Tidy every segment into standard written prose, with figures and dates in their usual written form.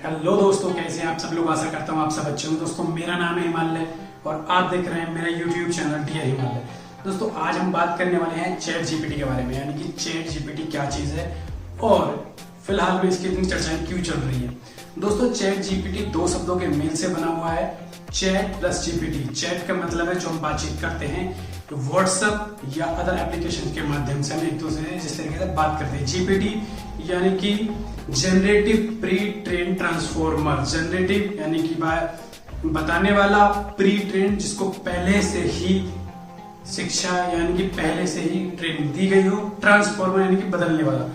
Hello दोस्तों, कैसे हैं आप सब लोग। आशा करता हूँ आप सब अच्छे हो। दोस्तों मेरा नाम है हिमालय और आप देख रहे हैं मेरा यूट्यूब चैनल डियर हिमालय। दोस्तों आज हम बात करने वाले हैं चैट जीपीटी के बारे में, यानी कि चैट जीपीटी क्या चीज है और फिलहाल में इसकी इतनी चर्चाएं क्यों चल रही है। दोस्तों चैट जीपीटी दो शब्दों के मेल से बना हुआ है, चैट प्लस जीपीटी। चैट का मतलब है जो हम बातचीत करते हैं व्हाट्सएप या अदर एप्लीकेशन के माध्यम से हम एक दूसरे से जिस तरीके से बात करते हैं। जीपीटी यानी कि generative pre train transformer. Generative यानी कि बताने वाला, प्री ट्रेन जिसको पहले से ही शिक्षा यानी कि पहले से ही ट्रेनिंग दी गई हो, ट्रांसफॉर्मर यानी कि बदलने वाला।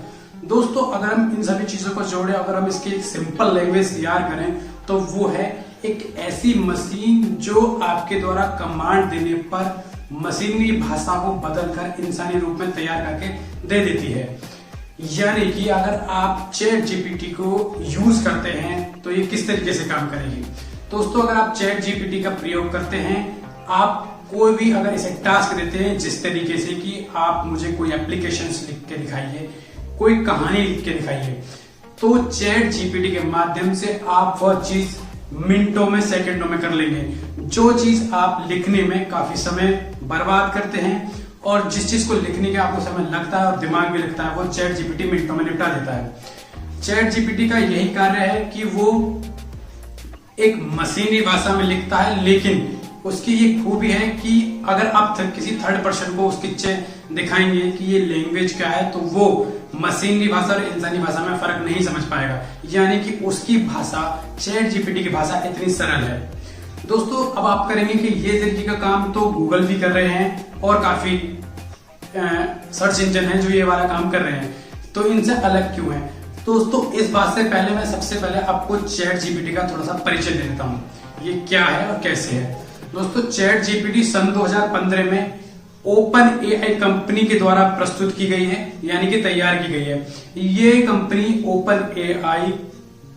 दोस्तों अगर हम इन सभी चीजों को जोड़े, अगर हम इसकी एक सिंपल लैंग्वेज तैयार करें तो वो है एक ऐसी मशीन जो आपके द्वारा कमांड देने पर मशीनी भाषा को बदलकर इंसानी रूप में तैयार करके दे देती है। यानी कि अगर आप चैट जीपीटी को यूज करते हैं तो ये किस तरीके से काम करेगी। दोस्तों अगर आप चैट जीपीटी का प्रयोग करते हैं, आप कोई भी अगर इसे टास्क देते हैं जिस तरीके से कि आप मुझे कोई एप्लीकेशन लिख के दिखाइए, कोई कहानी लिख के दिखाइए, तो चैट जीपीटी के माध्यम से आप वह चीज मिनटों में, सेकंडों में कर लेंगे। जो चीज आप लिखने में काफी समय बर्बाद करते हैं और जिस चीज को लिखने का आपको समय लगता है और दिमाग भी लगता है, वो चैट जीपीटी मिनटों में निपटा देता है। चैट जीपीटी का यही कार्य है कि वो एक मशीनी भाषा में लिखता है, लेकिन उसकी ये खूबी है कि अगर आप किसी थर्ड पर्सन को उसकी दिखाएंगे कि ये लैंग्वेज क्या है, तो वो मशीनी भाषा और इंसानी भाषा में फर्क नहीं समझ पाएगा। यानी कि उसकी भाषा, चैट जीपीटी की भाषा इतनी सरल है। दोस्तों अब आप करेंगे कि ये तरीके का काम तो गूगल भी कर रहे हैं और काफी सर्च इंजन है जो ये वाला काम कर रहे हैं, तो इनसे अलग क्यों है। दोस्तों इस बात से पहले मैं सबसे पहले आपको चैट जीपीटी का थोड़ा सा परिचय दे देता हूँ, ये क्या है और कैसे है। दोस्तों चैट जीपीटी सन 2015 में ओपन एआई कंपनी के द्वारा प्रस्तुत की गई है, यानी कि तैयार की गई है। ये कंपनी ओपन एआई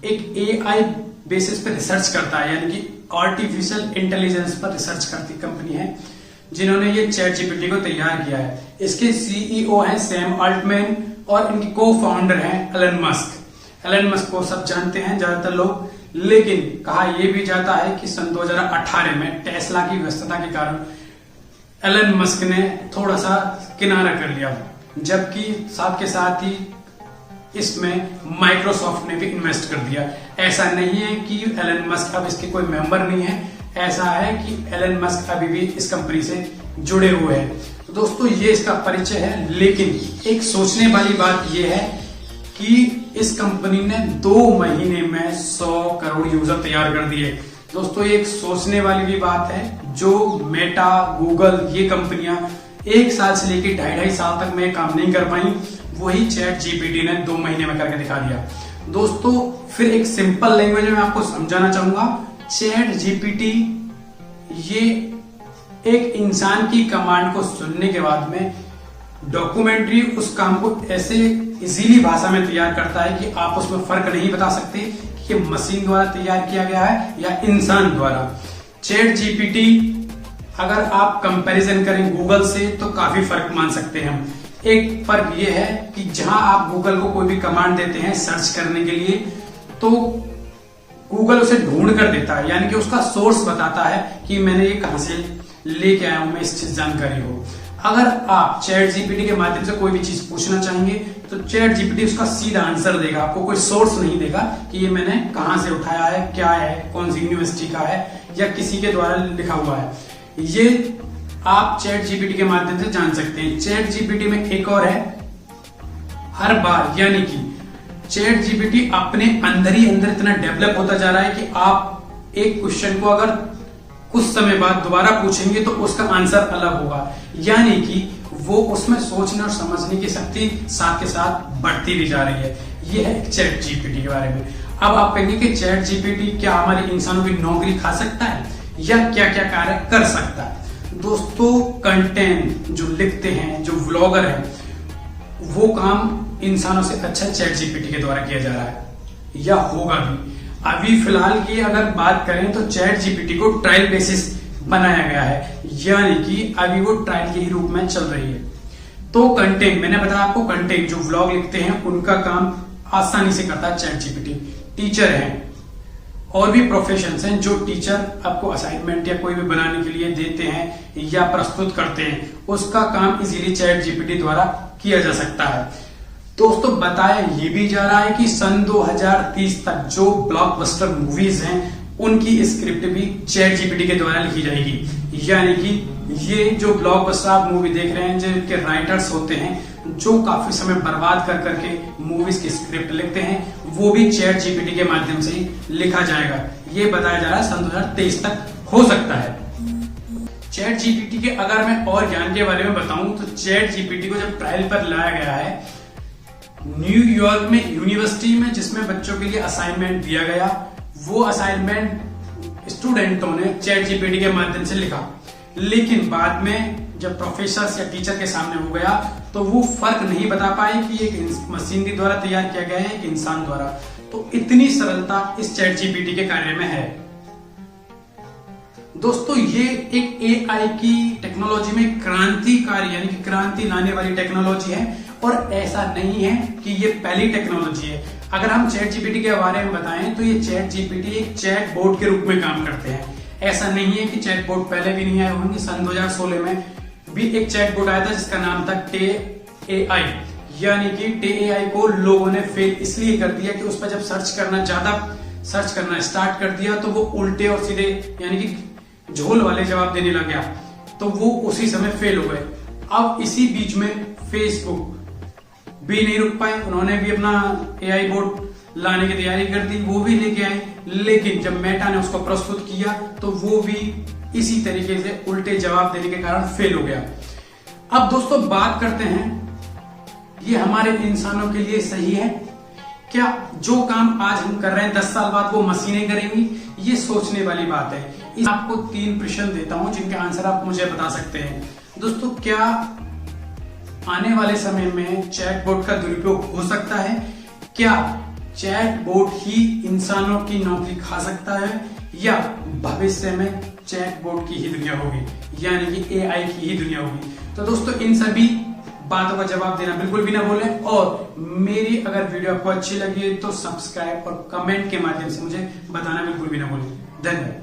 एक एआई बेसिस पे रिसर्च करता है, यानी कि आर्टिफिशियल इंटेलिजेंस पर रिसर्च करती कंपनी है जिन्होंने ये चैट जीपीटी को तैयार किया है। इसके सीईओ हैं सैम अल्टमैन और इनके को फाउंडर हैं एलन मस्क। एलन मस्क को सब जानते हैं ज्यादातर लोग, लेकिन कहा यह भी जाता है कि सन 2018 में टेस्ला की व्यस्तता के कारण एलन मस्क ने थोड़ा सा किनारा कर लिया, जबकि साथ के साथ ही इसमें माइक्रोसॉफ्ट ने भी इन्वेस्ट कर दिया। ऐसा नहीं है कि एलन मस्क अब इसके कोई मेंबर नहीं है, ऐसा है कि एलन मस्क अभी भी इस कंपनी से जुड़े हुए हैं। तो दोस्तों ये इसका परिचय है, लेकिन एक सोचने वाली बात यह है कि इस कंपनी ने 2 महीने में 100 करोड़ यूजर तैयार कर दिए। दोस्तों एक सोचने वाली भी बात है, जो मेटा, गूगल, ये कंपनियां 1 साल से लेकर 2.5 साल तक में काम नहीं कर पाई, वही चैट जीपीटी ने 2 महीने में करके दिखा दिया। दोस्तों फिर एक सिंपल लैंग्वेज में आपको समझाना चाहूंगा, चैट जीपीटी ये एक इंसान की कमांड को सुनने के बाद में डॉक्यूमेंट्री उस काम को ऐसे इजीली भाषा में तैयार करता है कि आप उसमें फर्क नहीं बता सकते कि मशीन द्वारा तैयार किया गया है या इंसान द्वारा। चैट जीपीटी अगर आप कंपैरिजन करें गूगल से तो काफी फर्क मान सकते हैं हम। एक फर्क यह है कि जहां आप गूगल को कोई भी कमांड देते हैं सर्च करने के लिए, तो गूगल उसे ढूंढ कर देता है, यानी कि उसका सोर्स बताता है कि मैंने ये कहां से लेके आया हूं, मैं इस चीज जानकारी हो। अगर आप चैट जीपीटी के माध्यम से कोई भी चीज पूछना चाहेंगे तो चैट जीपीटी उसका सीधा आंसर देगा, आपको कोई सोर्स नहीं देगा कि ये मैंने कहां से उठाया है, क्या है, कौन सी यूनिवर्सिटी का है या किसी के द्वारा लिखा हुआ है। ये आप चैट जीपीटी के माध्यम से जान सकते हैं। चैट जीपीटी में एक और है हर बार, यानी कि चैट जीपीटी अपने अंदर ही अंदर इतना डेवलप होता जा रहा है कि आप एक क्वेश्चन को अगर कुछ समय बाद दोबारा पूछेंगे तो उसका आंसर अलग होगा, यानी कि वो उसमें सोचने और समझने की शक्ति साथ के साथ बढ़ती भी जा रही है। ये है चैट जीपीटी के बारे में। अब आप कहेंगे कि चैट जीपीटी क्या हमारे इंसानों की नौकरी खा सकता है या क्या क्या कार्य कर सकता है। दोस्तों कंटेंट जो लिखते हैं, जो व्लॉगर हैं, वो काम इंसानों से अच्छा चैट जीपीटी के द्वारा किया जा रहा है या होगा भी। अभी फिलहाल की अगर बात करें तो चैट जीपीटी को ट्रायल बेसिस बनाया गया है, यानी कि अभी वो ट्रायल के ही रूप में चल रही है। तो कंटेंट, मैंने बताया आपको, कंटेंट जो व्लॉग लिखते हैं उनका काम आसानी से करता है चैट जीपीटी। टीचर हैं, और भी प्रोफेशंस हैं जो टीचर आपको असाइनमेंट या कोई भी बनाने के लिए देते हैं या प्रस्तुत करते हैं, उसका काम इजीली चैट जीपीटी द्वारा किया जा सकता है। दोस्तों बताया ये भी जा रहा है कि सन 2030 तक जो ब्लॉकबस्टर मूवीज हैं उनकी स्क्रिप्ट भी चैट जीपीटी के द्वारा लिखी जाएगी। यानी कि ये जो ब्लॉकबस्टर आप मूवी देख रहे हैं, जिनके राइटर्स होते हैं जो काफी समय बर्बाद कर करके मूवीज की स्क्रिप्ट लिखते हैं, वो भी चैट जीपीटी के माध्यम से ही लिखा जाएगा। ये बताया जा रहा है सन 2023 तक हो सकता है। चैट जीपीटी के अगर मैं और ज्ञान के बारे में बताऊं तो चैट जीपीटी को जब ट्रायल पर लाया गया है न्यूयॉर्क में यूनिवर्सिटी में, जिसमें बच्चों के लिए असाइनमेंट दिया गया, वो असाइनमेंट स्टूडेंटों ने चैट जीपीटी के माध्यम से लिखा। लेकिन बाद में जब प्रोफेसर या टीचर के सामने हो गया तो वो फर्क नहीं बता पाए कि एक मशीन के द्वारा तैयार किया गया है एक इंसान द्वारा। तो इतनी सरलता इस चैट जीपीटी के कार्य में है। दोस्तों ये एक एआई की टेक्नोलॉजी में क्रांतिकारी यानी कि क्रांति लाने वाली टेक्नोलॉजी है और ऐसा नहीं है कि ये पहली टेक्नोलॉजी है। अगर हम चैट जीपीटी के बारे में बताएं तो ये चैट जीपीटी एक चैट बोर्ड के रूप में काम करते हैं। ऐसा नहीं है कि चैट बोर्ड पहले भी नहीं आए होंगे। सन 2016 में भी एक चैट बोर्ड आया था जिसका नाम था टे एआई। यानी कि टे एआई को लोगों ने फेल इसलिए कर दिया कि उस पर जब सर्च करना स्टार्ट कर दिया तो वो उल्टे और सीधे यानी कि झोल वाले जवाब देने लग गया, तो वो उसी समय फेल हो गए। अब इसी बीच में फेसबुक भी नहीं रुक पाए, उन्होंने भी अपना एआई बोर्ड लाने की तैयारी कर दी, वो भी लेके आए। लेकिन जब मेटा ने उसको प्रस्तुत किया तो वो भी इसी तरीके से उल्टे जवाब देने के कारण फेल हो गया। अब दोस्तों बात करते हैं, ये हमारे इंसानों के लिए सही है क्या? जो काम आज हम कर रहे हैं 10 साल बाद वो मशीनें करेंगी? ये सोचने वाली बात है। आपको 3 प्रश्न देता हूं जिनके आंसर आप मुझे बता सकते हैं। दोस्तों क्या आने वाले समय में चैटबॉट का दुरुपयोग हो सकता है? क्या चैटबॉट ही इंसानों की नौकरी खा सकता है या भविष्य में चैटबॉट की ही दुनिया होगी, यानी कि एआई की ही दुनिया होगी? तो दोस्तों इन सभी बातों का जवाब देना बिल्कुल भी ना भूलें और मेरी अगर वीडियो आपको अच्छी लगी तो सब्सक्राइब और कमेंट के माध्यम से मुझे बताना बिल्कुल भी ना भूलें। धन्यवाद।